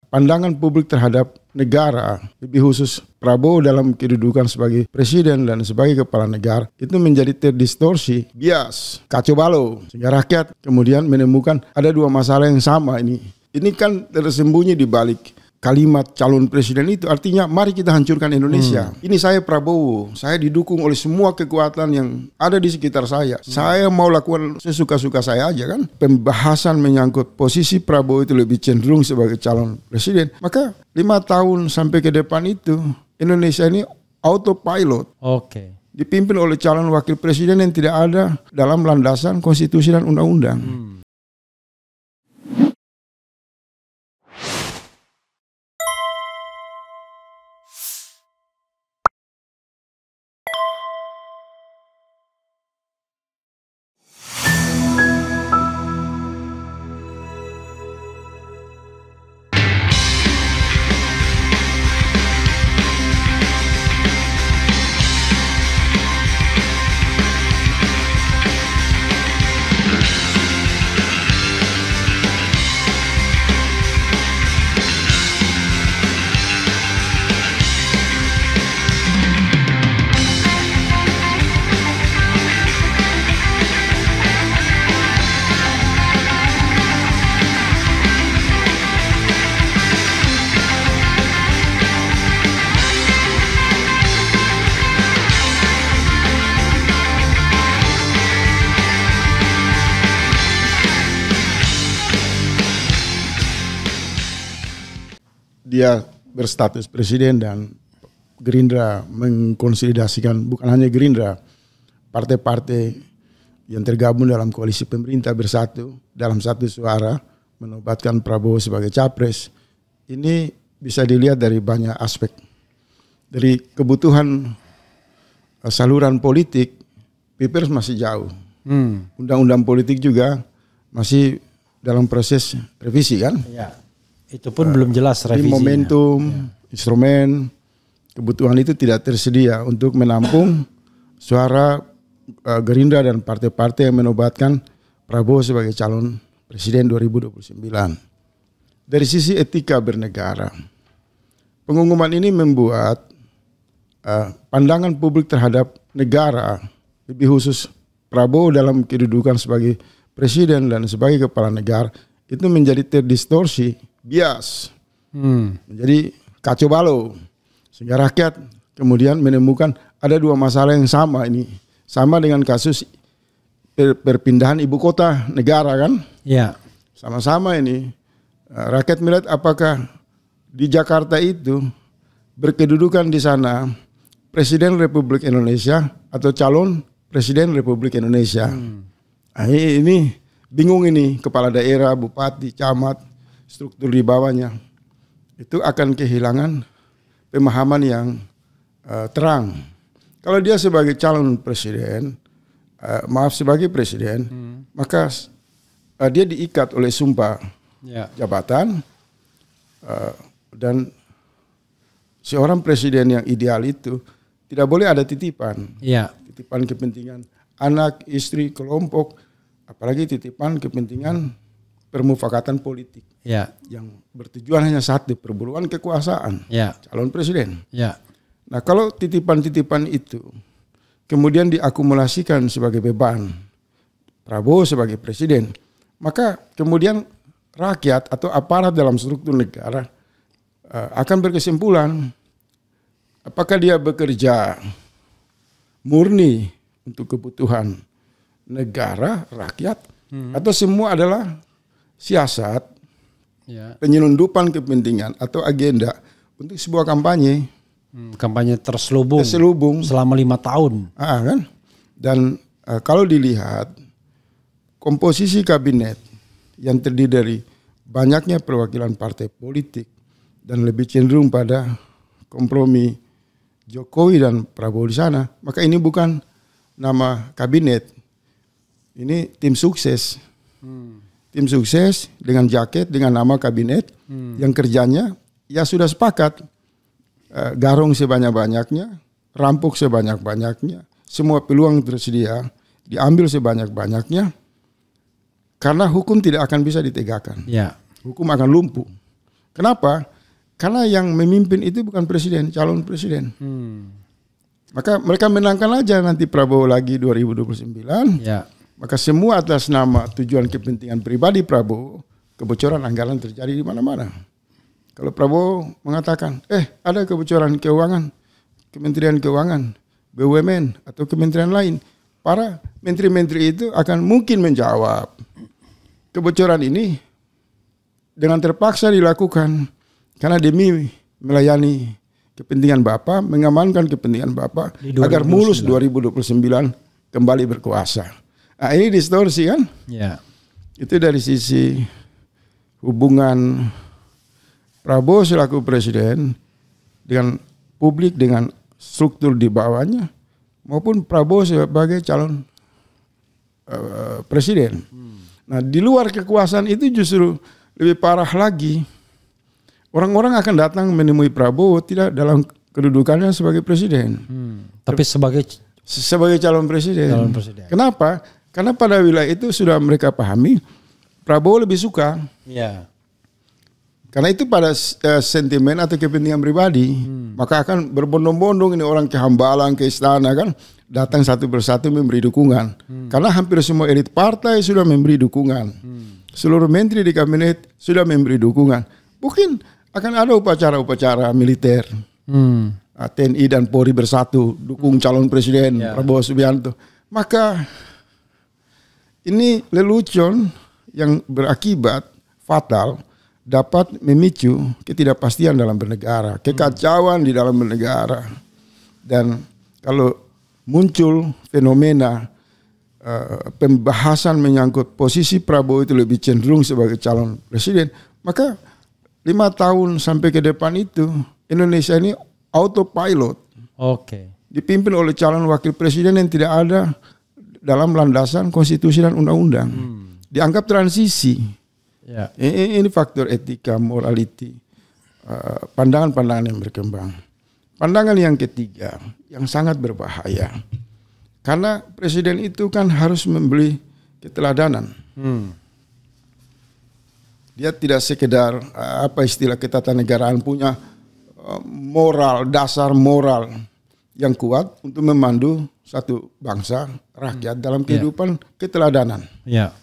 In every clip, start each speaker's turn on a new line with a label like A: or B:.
A: pandangan publik terhadap negara, lebih khusus Prabowo dalam kedudukan sebagai presiden dan sebagai kepala negara, itu menjadi terdistorsi, bias, kacau balau. Sehingga rakyat kemudian menemukan ada dua masalah yang sama ini. Ini kan tersembunyi di balik kalimat calon presiden itu, artinya mari kita hancurkan Indonesia. Ini saya Prabowo, saya didukung oleh semua kekuatan yang ada di sekitar saya. Saya mau lakukan sesuka-suka saya aja kan. Pembahasan menyangkut posisi Prabowo itu lebih cenderung sebagai calon presiden. Maka 5 tahun sampai ke depan itu Indonesia ini autopilot.
B: Oke.
A: Dipimpin oleh calon wakil presiden yang tidak ada dalam landasan konstitusi dan undang-undang. Dia berstatus presiden dan Gerindra mengkonsolidasikan bukan hanya Gerindra, partai-partai yang tergabung dalam koalisi pemerintah bersatu dalam satu suara menobatkan Prabowo sebagai capres. Ini bisa dilihat dari banyak aspek. Dari kebutuhan saluran politik, Pilpres masih jauh. Undang-undang politik juga masih dalam proses revisi kan?
B: Ya. Itu pun belum jelas revisinya.
A: Momentum, instrumen, kebutuhan itu tidak tersedia untuk menampung suara Gerindra dan partai-partai yang menobatkan Prabowo sebagai calon presiden 2029. Dari sisi etika bernegara, pengumuman ini membuat pandangan publik terhadap negara, lebih khusus Prabowo dalam kedudukan sebagai presiden dan sebagai kepala negara, itu menjadi terdistorsi, bias, menjadi kacau balau. Sehingga rakyat kemudian menemukan ada dua masalah yang sama ini. Sama dengan kasus perpindahan ibu kota negara kan? Ya. Sama-sama ini. Rakyat melihat apakah di Jakarta itu berkedudukan di sana Presiden Republik Indonesia atau calon Presiden Republik Indonesia. Ini bingung ini kepala daerah, bupati, camat, struktur di bawahnya. Itu akan kehilangan pemahaman yang terang. Kalau dia sebagai calon presiden, sebagai presiden, maka dia diikat oleh sumpah jabatan, dan seorang presiden yang ideal itu tidak boleh ada titipan, titipan kepentingan anak, istri, kelompok, apalagi titipan kepentingan permufakatan politik yang bertujuan hanya satu, perburuan kekuasaan calon presiden. Nah, kalau titipan-titipan itu kemudian diakumulasikan sebagai beban Prabowo sebagai presiden, maka kemudian rakyat atau aparat dalam struktur negara akan berkesimpulan apakah dia bekerja murni untuk kebutuhan negara, rakyat, atau semua adalah siasat, penyelundupan kepentingan atau agenda untuk sebuah kampanye.
B: Kampanye terselubung selama 5 tahun.
A: Kan? Dan kalau dilihat komposisi kabinet yang terdiri dari banyaknya perwakilan partai politik dan lebih cenderung pada kompromi Jokowi dan Prabowo di sana, maka ini bukan nama kabinet, ini tim sukses. Tim sukses dengan jaket, dengan nama kabinet yang kerjanya ya sudah sepakat garong sebanyak-banyaknya, rampok sebanyak-banyaknya, semua peluang tersedia diambil sebanyak-banyaknya, karena hukum tidak akan bisa ditegakkan. Hukum akan lumpuh Kenapa? Karena yang memimpin itu bukan presiden, calon presiden. Maka mereka menangkan aja nanti Prabowo lagi 2029. Ya. Maka semua atas nama tujuan kepentingan pribadi Prabowo, kebocoran anggaran terjadi di mana-mana. Kalau Prabowo mengatakan, ada kebocoran keuangan, Kementerian Keuangan, BUMN atau kementerian lain, para menteri-menteri itu akan mungkin menjawab. Kebocoran ini dengan terpaksa dilakukan karena demi melayani kepentingan Bapak, mengamankan kepentingan Bapak agar mulus 2029 kembali berkuasa. Nah, ini distorsi kan? Ya. Itu dari sisi hubungan Prabowo selaku presiden dengan publik, dengan struktur di bawahnya, maupun Prabowo sebagai calon presiden. Nah, di luar kekuasaan itu justru lebih parah lagi. Orang-orang akan datang menemui Prabowo tidak dalam kedudukannya sebagai presiden,
B: tapi sebagai
A: calon presiden. Kenapa? Karena pada wilayah itu sudah mereka pahami Prabowo lebih suka. Ya. Karena itu pada sentimen atau kepentingan pribadi, maka akan berbondong-bondong ini orang ke Hambalang, ke istana kan, datang satu persatu memberi dukungan. Karena hampir semua elit partai sudah memberi dukungan. Seluruh menteri di kabinet sudah memberi dukungan. Mungkin akan ada upacara-upacara militer. TNI dan Polri bersatu dukung calon presiden Prabowo Subianto. Maka ini lelucon yang berakibat fatal dapat memicu ketidakpastian dalam bernegara, kekacauan di dalam bernegara. Dan kalau muncul fenomena pembahasan menyangkut posisi Prabowo itu lebih cenderung sebagai calon presiden, maka 5 tahun sampai ke depan itu Indonesia ini autopilot. Dipimpin oleh calon wakil presiden yang tidak ada dalam landasan konstitusi dan undang-undang. Dianggap transisi. Ya. Ini faktor etika, morality, pandangan-pandangan yang berkembang. Pandangan yang ketiga, yang sangat berbahaya. Karena presiden itu kan harus memberi keteladanan. Dia tidak sekedar istilah ketatanegaraan, punya moral, dasar moral yang kuat untuk memandu satu bangsa, rakyat dalam kehidupan keteladanan. Ya.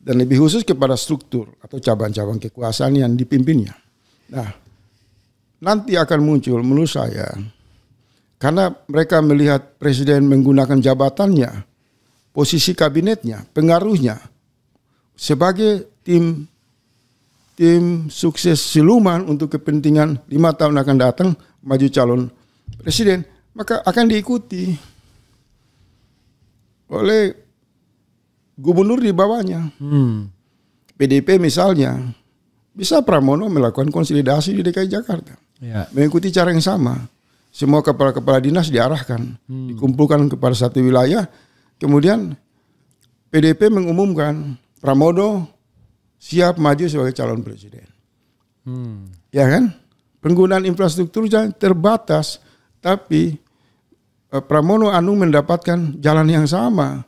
A: Dan lebih khusus kepada struktur atau cabang-cabang kekuasaan yang dipimpinnya. Nah, nanti akan muncul menurut saya, karena mereka melihat presiden menggunakan jabatannya, posisi kabinetnya, pengaruhnya, sebagai tim sukses siluman untuk kepentingan 5 tahun akan datang, maju calon presiden, maka akan diikuti oleh gubernur di bawahnya. PDIP misalnya, bisa Pramono melakukan konsolidasi di DKI Jakarta. Ya. Mengikuti cara yang sama. Semua kepala-kepala dinas diarahkan, dikumpulkan kepada satu wilayah. Kemudian PDIP mengumumkan Pramono siap maju sebagai calon presiden. Ya kan? Penggunaan infrastruktur terbatas, tapi Pramono Anung mendapatkan jalan yang sama.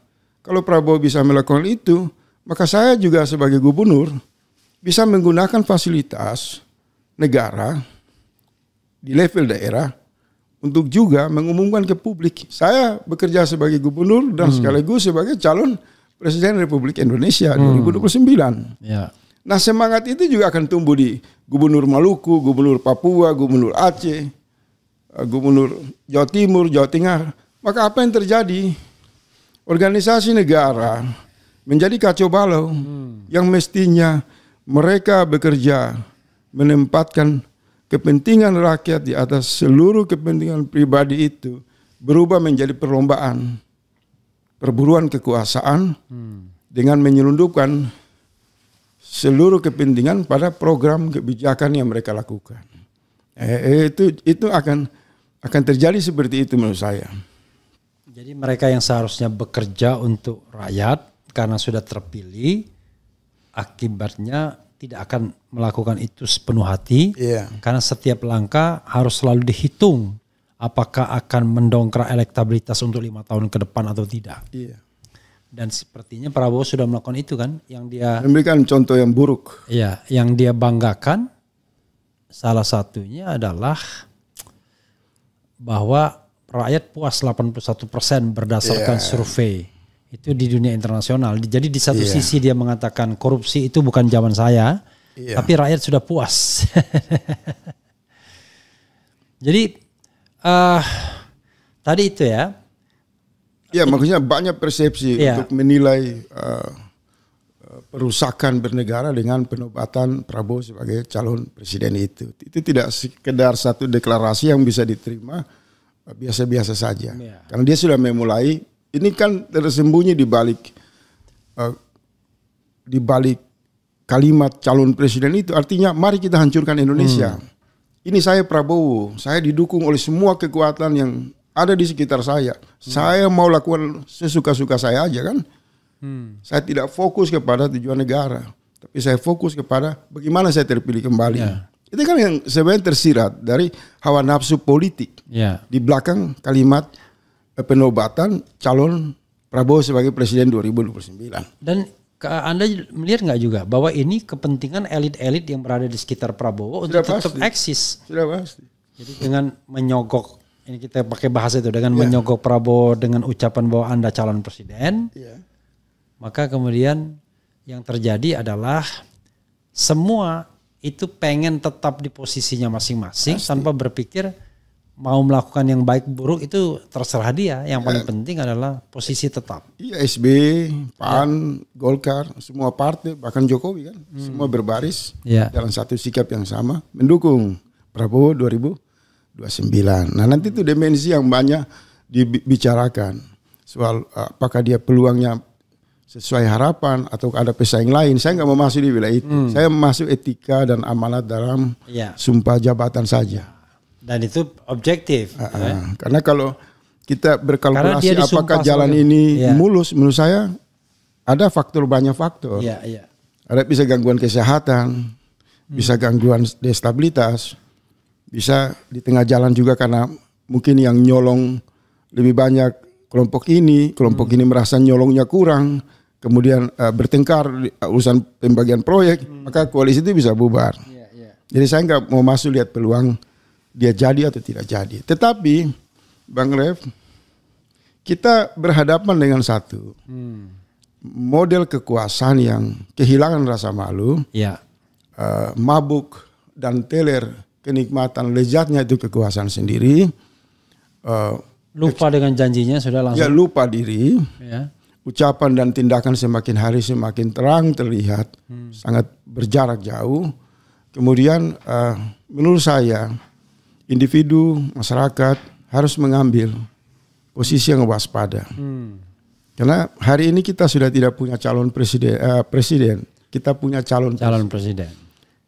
A: Kalau Prabowo bisa melakukan itu, maka saya juga sebagai gubernur bisa menggunakan fasilitas negara di level daerah untuk juga mengumumkan ke publik. Saya bekerja sebagai gubernur dan sekaligus sebagai calon Presiden Republik Indonesia 2029. Ya. Nah, semangat itu juga akan tumbuh di Gubernur Maluku, Gubernur Papua, Gubernur Aceh, Gubernur Jawa Timur, Jawa Tengah. Maka apa yang terjadi? Organisasi negara menjadi kacau balau yang mestinya mereka bekerja menempatkan kepentingan rakyat di atas seluruh kepentingan pribadi itu berubah menjadi perlombaan, perburuan kekuasaan dengan menyelundupkan seluruh kepentingan pada program kebijakan yang mereka lakukan. Itu akan terjadi seperti itu menurut saya.
B: Jadi mereka yang seharusnya bekerja untuk rakyat karena sudah terpilih, akibatnya tidak akan melakukan itu sepenuh hati. Karena setiap langkah harus selalu dihitung apakah akan mendongkrak elektabilitas untuk 5 tahun ke depan atau tidak. Dan sepertinya Prabowo sudah melakukan itu kan, yang dia
A: memberikan contoh yang buruk.
B: Iya, yang dia banggakan salah satunya adalah bahwa rakyat puas 81% berdasarkan survei itu di dunia internasional. Jadi di satu sisi dia mengatakan korupsi itu bukan zaman saya, tapi rakyat sudah puas. Jadi tadi itu ya.
A: Ya, maksudnya banyak persepsi untuk menilai perusakan bernegara dengan penobatan Prabowo sebagai calon presiden itu. Itu tidak sekedar satu deklarasi yang bisa diterima biasa-biasa saja. Karena dia sudah memulai, ini kan tersembunyi di balik kalimat calon presiden itu. Artinya mari kita hancurkan Indonesia. Ini saya Prabowo, saya didukung oleh semua kekuatan yang ada di sekitar saya. Saya mau lakukan sesuka-suka saya aja kan. Saya tidak fokus kepada tujuan negara, tapi saya fokus kepada bagaimana saya terpilih kembali. Itu kan yang sebenarnya tersirat dari hawa nafsu politik di belakang kalimat penobatan calon Prabowo sebagai presiden 2029.
B: Dan Anda melihat nggak juga bahwa ini kepentingan elit-elit yang berada di sekitar Prabowo untuk tetap eksis.
A: Sudah pasti.
B: Jadi dengan menyogok, ini kita pakai bahasa itu, dengan menyogok Prabowo dengan ucapan bahwa Anda calon presiden, maka kemudian yang terjadi adalah semua itu pengen tetap di posisinya masing-masing tanpa berpikir mau melakukan yang baik buruk itu terserah dia. Yang paling penting adalah posisi tetap. Iya,
A: SBY, PAN, Golkar, semua partai, bahkan Jokowi kan, semua berbaris dalam satu sikap yang sama mendukung Prabowo 2029. Nah, nanti itu dimensi yang banyak dibicarakan soal apakah dia peluangnya sesuai harapan atau ada pesaing lain. Saya nggak mau masuk di wilayah itu. Saya masuk etika dan amanat dalam sumpah jabatan saja.
B: Dan itu objektif.
A: Karena kalau kita berkalkulasi apakah jalan ini mulus, menurut saya ada banyak faktor. Ada bisa gangguan kesehatan, bisa gangguan destabilitas, bisa di tengah jalan juga karena mungkin yang nyolong lebih banyak kelompok ini merasa nyolongnya kurang, kemudian bertengkar urusan pembagian proyek, maka koalisi itu bisa bubar. Jadi saya nggak mau masuk lihat peluang dia jadi atau tidak jadi. Tetapi Bang Rev, kita berhadapan dengan satu model kekuasaan yang kehilangan rasa malu, mabuk dan teler kenikmatan lezatnya itu kekuasaan sendiri.
B: Lupa dengan janjinya sudah langsung.
A: Lupa diri. Ucapan dan tindakan semakin hari semakin terang terlihat, sangat berjarak jauh. Kemudian menurut saya individu, masyarakat harus mengambil posisi yang waspada. Karena hari ini kita sudah tidak punya calon presiden, kita punya calon
B: presiden.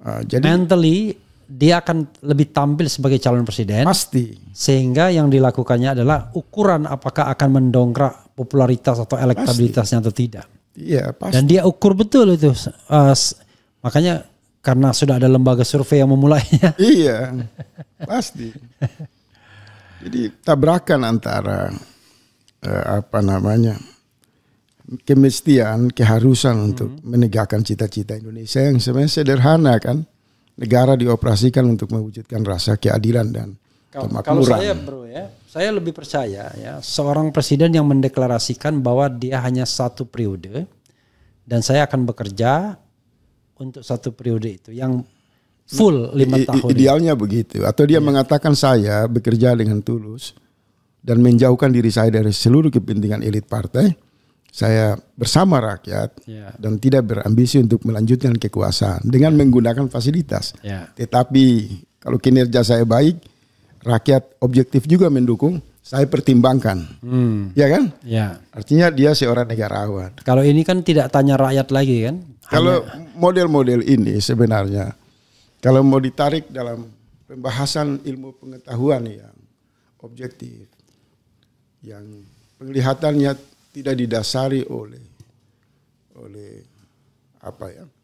A: Jadi
B: mentally dia akan lebih tampil sebagai calon presiden.
A: Pasti.
B: Sehingga yang dilakukannya adalah ukuran apakah akan mendongkrak popularitas atau elektabilitasnya atau tidak.
A: Iya, pasti.
B: Dan dia ukur betul itu. Makanya karena sudah ada lembaga survei yang memulainya.
A: Iya, pasti. Jadi tabrakan antara kemestian, keharusan untuk menegakkan cita-cita Indonesia yang sebenarnya sederhana kan. Negara dioperasikan untuk mewujudkan rasa keadilan dan kemakmuran.
B: Kalau saya saya lebih percaya seorang presiden yang mendeklarasikan bahwa dia hanya satu periode dan saya akan bekerja untuk satu periode itu yang full 5 tahun.
A: Idealnya begitu. Atau dia mengatakan saya bekerja dengan tulus dan menjauhkan diri saya dari seluruh kepentingan elit partai. Saya bersama rakyat dan tidak berambisi untuk melanjutkan kekuasaan dengan menggunakan fasilitas. Tetapi kalau kinerja saya baik, rakyat objektif juga mendukung, saya pertimbangkan. Ya kan? Artinya dia seorang negarawan.
B: Kalau ini kan tidak tanya rakyat lagi kan?
A: Kalau model-model ini sebenarnya kalau mau ditarik dalam pembahasan ilmu pengetahuan yang objektif, yang penglihatannya tidak didasari oleh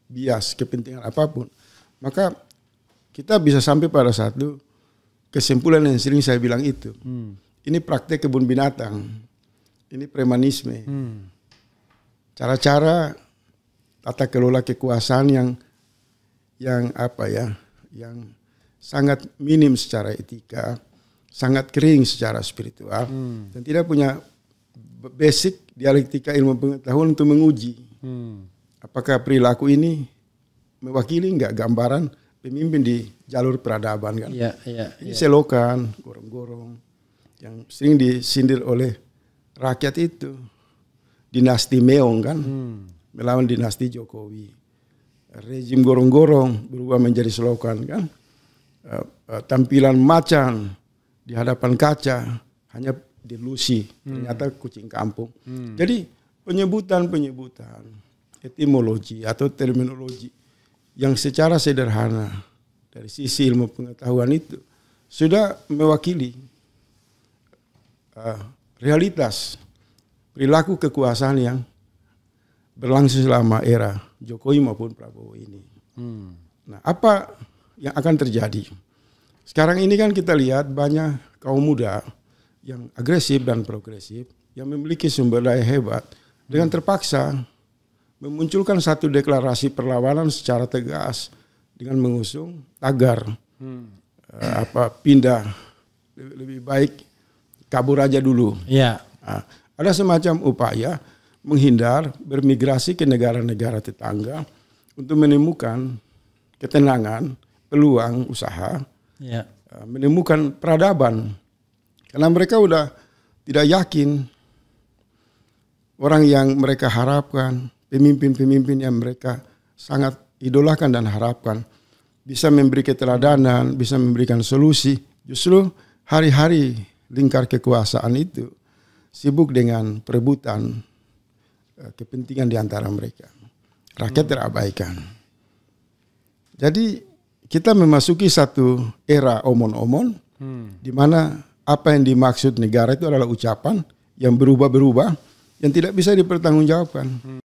A: bias kepentingan apapun, maka kita bisa sampai pada satu kesimpulan yang sering saya bilang itu. Ini praktek kebun binatang, ini premanisme, cara-cara tata kelola kekuasaan yang sangat minim secara etika, sangat kering secara spiritual, dan tidak punya basic dialektika ilmu pengetahuan untuk menguji apakah perilaku ini mewakili enggak gambaran pemimpin di jalur peradaban kan. Ini selokan, gorong-gorong yang sering disindir oleh rakyat itu. Dinasti Meong kan, melawan dinasti Jokowi. Rezim gorong-gorong berubah menjadi selokan kan. Tampilan macan di hadapan kaca hanya delusi, ternyata kucing kampung. Jadi penyebutan etimologi atau terminologi yang secara sederhana dari sisi ilmu pengetahuan itu sudah mewakili realitas perilaku kekuasaan yang berlangsung selama era Jokowi maupun Prabowo ini. Nah, apa yang akan terjadi? Sekarang ini kan kita lihat banyak kaum muda yang agresif dan progresif, yang memiliki sumber daya hebat, dengan terpaksa memunculkan satu deklarasi perlawanan secara tegas dengan mengusung tagar pindah, lebih baik kabur aja dulu. Nah, ada semacam upaya menghindar, bermigrasi ke negara-negara tetangga untuk menemukan ketenangan, peluang usaha, menemukan peradaban. Karena mereka udah tidak yakin orang yang mereka harapkan, pemimpin-pemimpin yang mereka sangat idolakan dan harapkan, bisa memberi keteladanan, bisa memberikan solusi. Justru hari-hari lingkar kekuasaan itu sibuk dengan perebutan kepentingan di antara mereka. Rakyat terabaikan. Jadi kita memasuki satu era omon-omon di mana apa yang dimaksud negara itu adalah ucapan yang berubah-berubah yang tidak bisa dipertanggungjawabkan.